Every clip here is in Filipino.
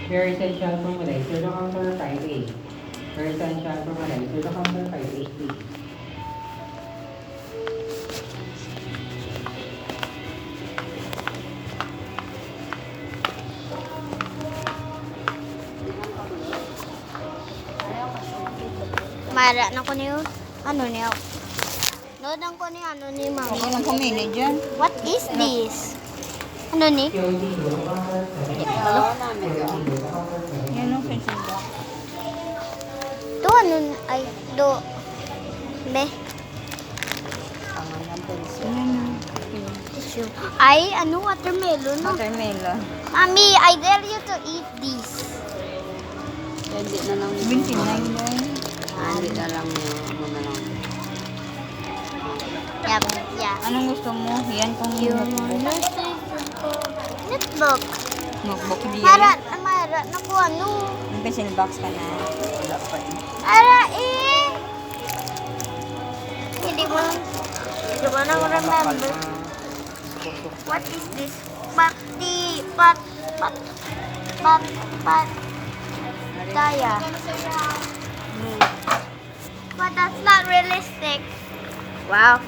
Very essential formalizer. The counter 5A. Very essential formalizer. The counter 5A, please. Mara na ko niyo. Ano niyo? Nodan ko niyo ano ni mami. Ako lang kumili dyan. What is this? Ano ni? COD, the counter 7A. Oo, namin ko. Yan ang pencil box. Do ano ay do me Ang pencil. Yan na. tissue. Ay ano watermelon no? Watermelon. Mami, I dare you to eat this. Hindi na lang. 29 na yun. Hindi na lang yun. Ano na lang. Yeah. Anong gusto mo? Yan kung Notebook. notebook diyan. Mara na ko ano. Yung pencil box ka na. Wala pa eh. Ara eh. Hindi mo na ko remember. What is this? Taya. But that's not realistic. Wow.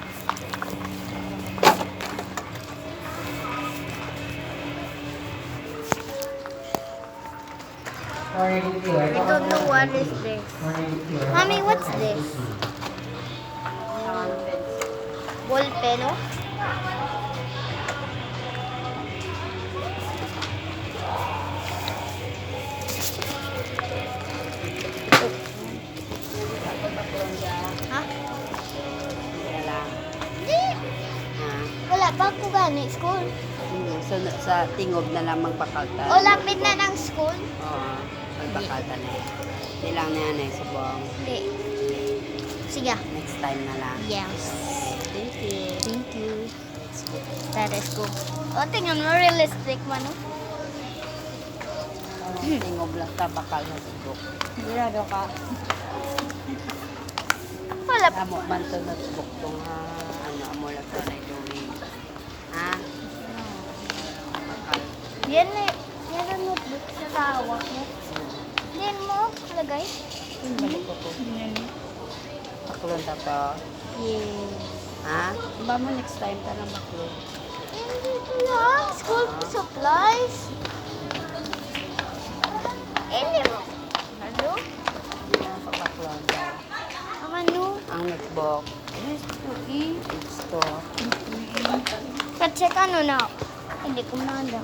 I don't know what is this. Mommy, what's this? Ball pen, no? Ha? Di. Wala pa ako gani school. So, sa tingob na lang magpakalta. O lapit na ng school? Oo. Magpakalta na eh. Hindi lang na yan eh. Subong. Hindi. Sige. Next time na lang. Yes. Thank you. Thank you. That is cool. O, tingnan mo, realistic man, no? Tingob lang ta bakal na subok. Sigurado ka. Wala pa. Amo man to notebook tong ano amo lang to na doing. Ha? Bakal. Yan na, yan ang notebook sa tawak mo. Yan mo, lagay. Balik ko to. Baklon ta pa. Yeah. Ha? Ba mo next time ta na baklon. Dito lang, school supplies. Hindi mo. Ano? Yan pa baklon ta. Ang ano? Ang notebook. Yes, to eat. It's to. Pa-check ano na. Hindi ko manda.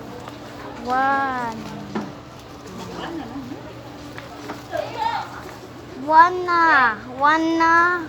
One na.